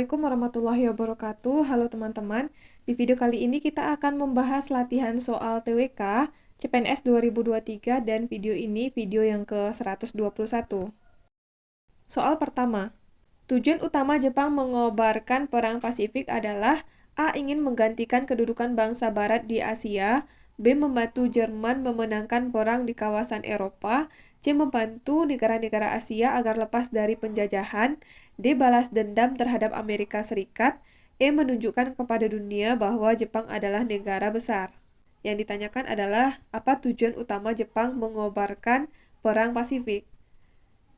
Assalamualaikum warahmatullahi wabarakatuh. Halo teman-teman. Di video kali ini kita akan membahas latihan soal TWK CPNS 2023 dan video ini video yang ke-121. Soal pertama. Tujuan utama Jepang mengobarkan Perang Pasifik adalah A. Ingin menggantikan kedudukan bangsa Barat di Asia, B. Membantu Jerman memenangkan perang di kawasan Eropa, C. Membantu negara-negara Asia agar lepas dari penjajahan, D. Balas dendam terhadap Amerika Serikat, E. Menunjukkan kepada dunia bahwa Jepang adalah negara besar. Yang ditanyakan adalah, apa tujuan utama Jepang mengobarkan Perang Pasifik?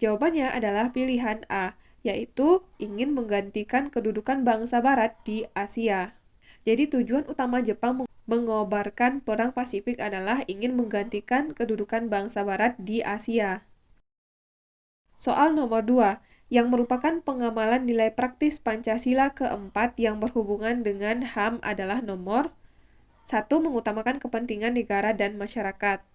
Jawabannya adalah pilihan A, yaitu ingin menggantikan kedudukan bangsa Barat di Asia. Jadi tujuan utama Jepang mengobarkan Perang Pasifik adalah ingin menggantikan kedudukan bangsa Barat di Asia. Soal nomor 2, yang merupakan pengamalan nilai praktis Pancasila keempat yang berhubungan dengan HAM adalah nomor 1. Mengutamakan kepentingan negara dan masyarakat.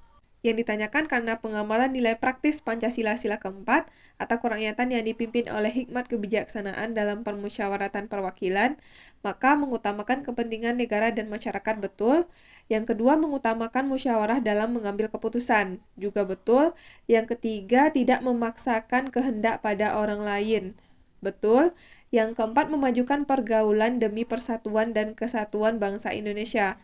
Yang ditanyakan karena pengamalan nilai praktis Pancasila sila keempat atau kerakyatan yang dipimpin oleh hikmat kebijaksanaan dalam permusyawaratan perwakilan, maka mengutamakan kepentingan negara dan masyarakat betul. Yang kedua, mengutamakan musyawarah dalam mengambil keputusan, juga betul. Yang ketiga, tidak memaksakan kehendak pada orang lain, betul. Yang keempat, memajukan pergaulan demi persatuan dan kesatuan bangsa Indonesia.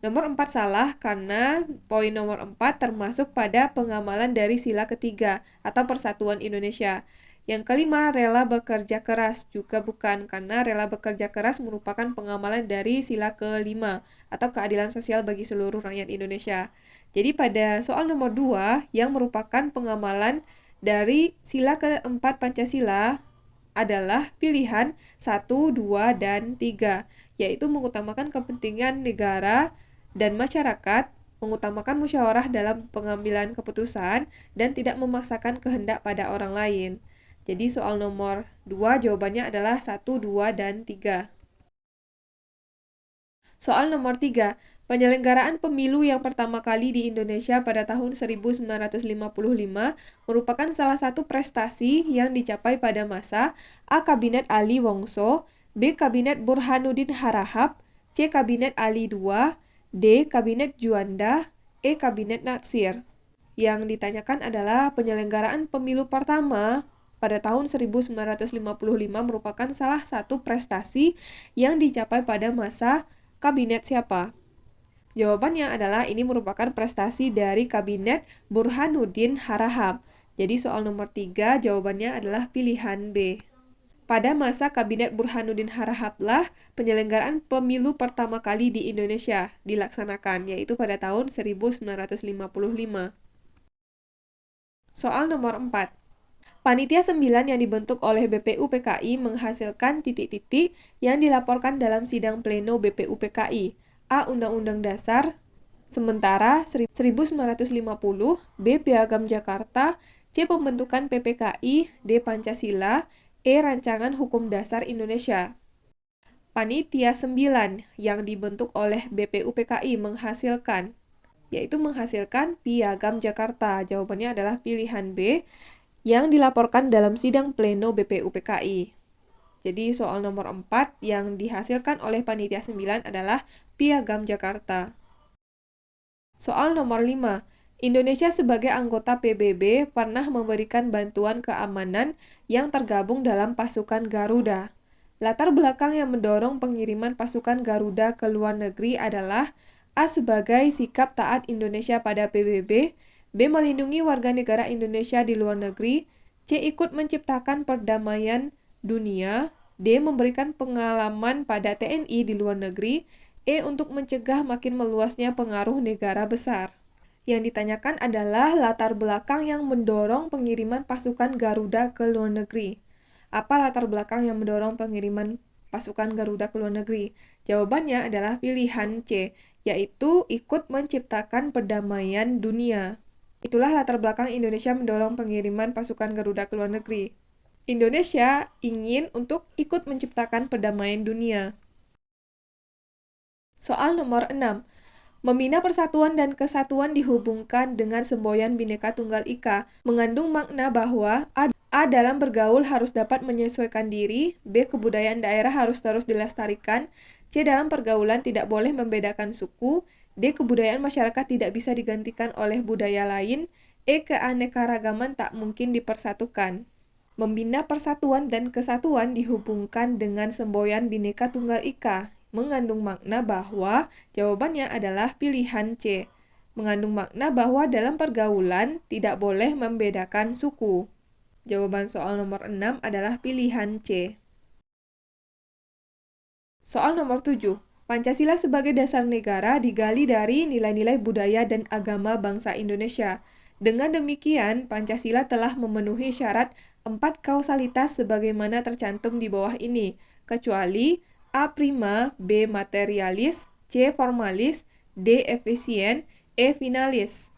Nomor 4 salah karena poin nomor 4 termasuk pada pengamalan dari sila ketiga atau Persatuan Indonesia. Yang kelima, rela bekerja keras, juga bukan karena rela bekerja keras merupakan pengamalan dari sila kelima atau keadilan sosial bagi seluruh rakyat Indonesia. Jadi pada soal nomor 2 yang merupakan pengamalan dari sila keempat Pancasila adalah pilihan 1, 2, dan 3, yaitu mengutamakan kepentingan negara dan masyarakat, mengutamakan musyawarah dalam pengambilan keputusan, dan tidak memaksakan kehendak pada orang lain. Jadi soal nomor 2 jawabannya adalah 1, 2, dan 3. Soal nomor 3, penyelenggaraan pemilu yang pertama kali di Indonesia pada tahun 1955 merupakan salah satu prestasi yang dicapai pada masa A. Kabinet Ali Wongso, B. Kabinet Burhanuddin Harahap, C. Kabinet Ali II, D. Kabinet Juanda, E. Kabinet Natsir. Yang ditanyakan adalah penyelenggaraan pemilu pertama pada tahun 1955 merupakan salah satu prestasi yang dicapai pada masa kabinet siapa? Jawabannya adalah ini merupakan prestasi dari Kabinet Burhanuddin Harahap. Jadi soal nomor 3 jawabannya adalah pilihan B. Pada masa Kabinet Burhanuddin Harahaplah penyelenggaraan pemilu pertama kali di Indonesia dilaksanakan, yaitu pada tahun 1955. Soal nomor 4. Panitia 9 yang dibentuk oleh BPUPKI menghasilkan titik-titik yang dilaporkan dalam sidang pleno BPUPKI. A. Undang-Undang Dasar Sementara 1950, B. Piagam Jakarta, C. Pembentukan PPKI, D. Pancasila, E. Rancangan Hukum Dasar Indonesia. Panitia 9 yang dibentuk oleh BPUPKI yaitu menghasilkan Piagam Jakarta. Jawabannya adalah pilihan B yang dilaporkan dalam sidang pleno BPUPKI. Jadi soal nomor 4 yang dihasilkan oleh Panitia 9 adalah Piagam Jakarta. Soal nomor 5. Indonesia sebagai anggota PBB pernah memberikan bantuan keamanan yang tergabung dalam pasukan Garuda. Latar belakang yang mendorong pengiriman pasukan Garuda ke luar negeri adalah A. Sebagai sikap taat Indonesia pada PBB, B. Melindungi warga negara Indonesia di luar negeri, C. Ikut menciptakan perdamaian dunia, D. Memberikan pengalaman pada TNI di luar negeri, E. Untuk mencegah makin meluasnya pengaruh negara besar. Yang ditanyakan adalah latar belakang yang mendorong pengiriman pasukan Garuda ke luar negeri. Apa latar belakang yang mendorong pengiriman pasukan Garuda ke luar negeri? Jawabannya adalah pilihan C, yaitu ikut menciptakan perdamaian dunia. Itulah latar belakang Indonesia mendorong pengiriman pasukan Garuda ke luar negeri. Indonesia ingin untuk ikut menciptakan perdamaian dunia. Soal nomor 6. Membina persatuan dan kesatuan dihubungkan dengan semboyan Bhinneka Tunggal Ika, mengandung makna bahwa A. A. Dalam bergaul harus dapat menyesuaikan diri. B. Kebudayaan daerah harus terus dilestarikan. C. Dalam pergaulan tidak boleh membedakan suku. D. Kebudayaan masyarakat tidak bisa digantikan oleh budaya lain. E. Keanekaragaman tak mungkin dipersatukan. Membina persatuan dan kesatuan dihubungkan dengan semboyan Bhinneka Tunggal Ika, mengandung makna bahwa jawabannya adalah pilihan C. Mengandung makna bahwa dalam pergaulan tidak boleh membedakan suku. Jawaban soal nomor 6 adalah pilihan C. Soal nomor 7. Pancasila sebagai dasar negara digali dari nilai-nilai budaya dan agama bangsa Indonesia. Dengan demikian, Pancasila telah memenuhi syarat 4 kausalitas sebagaimana tercantum di bawah ini, kecuali A. Prima, B. Materialis, C. Formalis, D. Efisien, E. Finalis.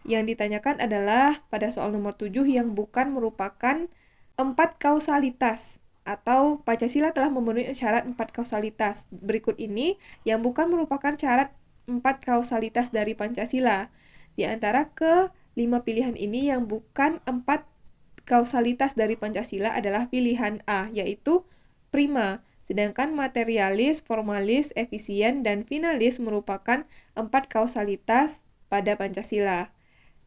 Yang ditanyakan adalah pada soal nomor 7 yang bukan merupakan 4 kausalitas atau Pancasila telah memenuhi syarat 4 kausalitas. Berikut ini yang bukan merupakan syarat 4 kausalitas dari Pancasila. Di antara ke-5 pilihan ini yang bukan 4 kausalitas dari Pancasila adalah pilihan A, yaitu prima. Sedangkan materialis, formalis, efisien, dan finalis merupakan 4 kausalitas pada Pancasila.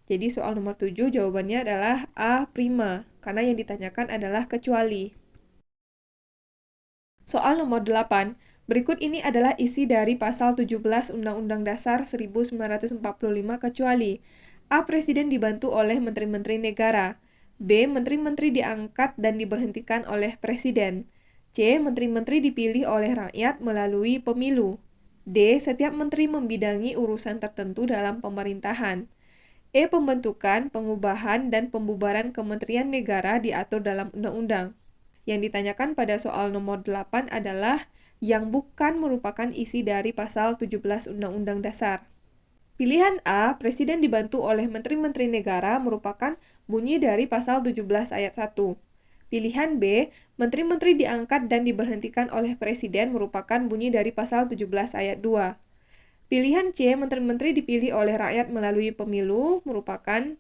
Jadi soal nomor 7 jawabannya adalah A. Prima, karena yang ditanyakan adalah kecuali. Soal nomor 8. Berikut ini adalah isi dari pasal 17 Undang-Undang Dasar 1945 kecuali A. Presiden dibantu oleh menteri-menteri negara. B. Menteri-menteri diangkat dan diberhentikan oleh Presiden. C. Menteri-menteri dipilih oleh rakyat melalui pemilu. D. Setiap menteri membidangi urusan tertentu dalam pemerintahan. E. Pembentukan, pengubahan, dan pembubaran kementerian negara diatur dalam undang-undang. Yang ditanyakan pada soal nomor 8 adalah yang bukan merupakan isi dari pasal 17 Undang-Undang Dasar. Pilihan A, Presiden dibantu oleh menteri-menteri negara merupakan bunyi dari pasal 17 ayat 1. Pilihan B, menteri-menteri diangkat dan diberhentikan oleh Presiden merupakan bunyi dari pasal 17 ayat 2. Pilihan C, menteri-menteri dipilih oleh rakyat melalui pemilu, merupakan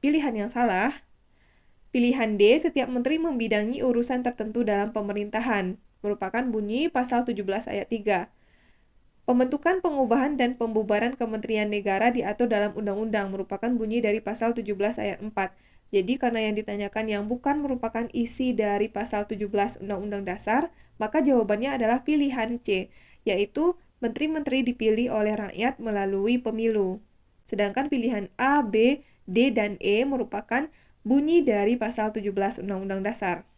pilihan yang salah. Pilihan D, setiap menteri membidangi urusan tertentu dalam pemerintahan, merupakan bunyi pasal 17 ayat 3. Pembentukan, pengubahan, dan pembubaran kementerian negara diatur dalam undang-undang, merupakan bunyi dari pasal 17 ayat 4. Jadi, karena yang ditanyakan yang bukan merupakan isi dari pasal 17 Undang-Undang Dasar, maka jawabannya adalah pilihan C, yaitu menteri-menteri dipilih oleh rakyat melalui pemilu. Sedangkan pilihan A, B, D, dan E merupakan bunyi dari pasal 17 Undang-Undang Dasar.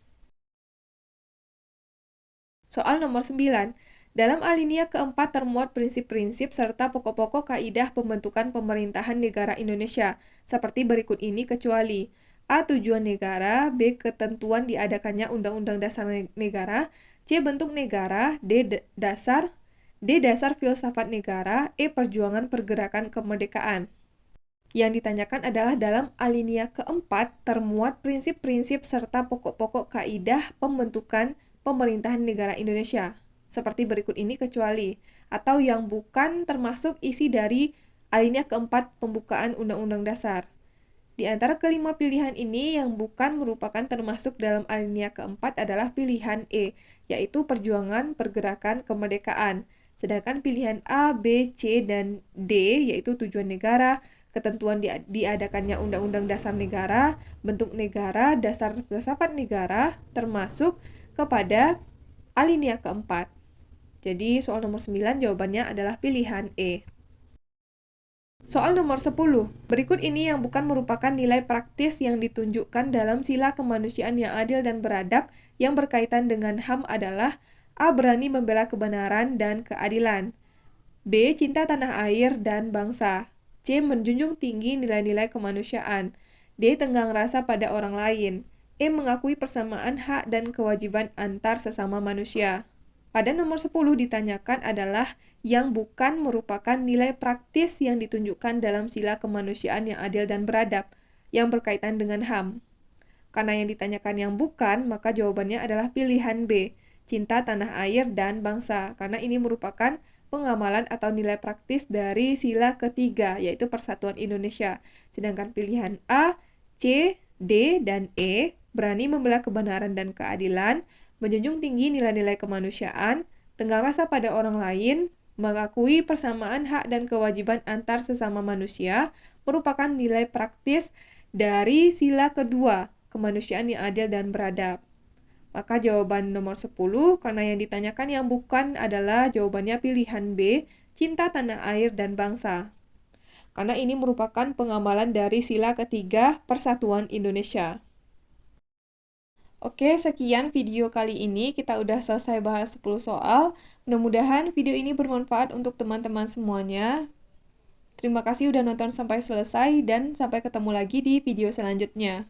Soal nomor 9. Dalam alinea keempat termuat prinsip-prinsip serta pokok-pokok kaidah pembentukan pemerintahan negara Indonesia, seperti berikut ini kecuali A. Tujuan negara, B. Ketentuan diadakannya Undang-Undang Dasar Negara, C. Bentuk negara, D. Dasar filsafat negara, E. Perjuangan pergerakan kemerdekaan. Yang ditanyakan adalah dalam alinea keempat termuat prinsip-prinsip serta pokok-pokok kaidah pembentukan pemerintahan negara Indonesia. Seperti berikut ini kecuali, atau yang bukan termasuk isi dari alinea keempat pembukaan Undang-Undang Dasar. Di antara kelima pilihan ini yang bukan merupakan termasuk dalam alinea keempat adalah pilihan E, yaitu perjuangan pergerakan kemerdekaan. Sedangkan pilihan A, B, C, dan D, yaitu tujuan negara, ketentuan diadakannya Undang-Undang Dasar Negara, bentuk negara, dasar filsafat negara, termasuk kepada alinea keempat. Jadi soal nomor 9 jawabannya adalah pilihan E. Soal nomor 10. Berikut ini yang bukan merupakan nilai praktis yang ditunjukkan dalam sila kemanusiaan yang adil dan beradab yang berkaitan dengan HAM adalah A. Berani membela kebenaran dan keadilan, B. Cinta tanah air dan bangsa, C. Menjunjung tinggi nilai-nilai kemanusiaan, D. Tenggang rasa pada orang lain, E. Mengakui persamaan hak dan kewajiban antar sesama manusia. Pada nomor 10 ditanyakan adalah yang bukan merupakan nilai praktis yang ditunjukkan dalam sila kemanusiaan yang adil dan beradab yang berkaitan dengan HAM. Karena yang ditanyakan yang bukan, maka jawabannya adalah pilihan B, cinta tanah air dan bangsa, karena ini merupakan pengamalan atau nilai praktis dari sila ketiga, yaitu Persatuan Indonesia. Sedangkan pilihan A, C, D, dan E berani membela kebenaran dan keadilan, menjunjung tinggi nilai-nilai kemanusiaan, tenggang rasa pada orang lain, mengakui persamaan hak dan kewajiban antar sesama manusia, merupakan nilai praktis dari sila kedua, kemanusiaan yang adil dan beradab. Maka jawaban nomor 10, karena yang ditanyakan yang bukan adalah jawabannya pilihan B, cinta tanah air dan bangsa. Karena ini merupakan pengamalan dari sila ketiga Persatuan Indonesia. Oke, sekian video kali ini. Kita udah selesai bahas 10 soal. Mudah-mudahan video ini bermanfaat untuk teman-teman semuanya. Terima kasih udah nonton sampai selesai dan sampai ketemu lagi di video selanjutnya.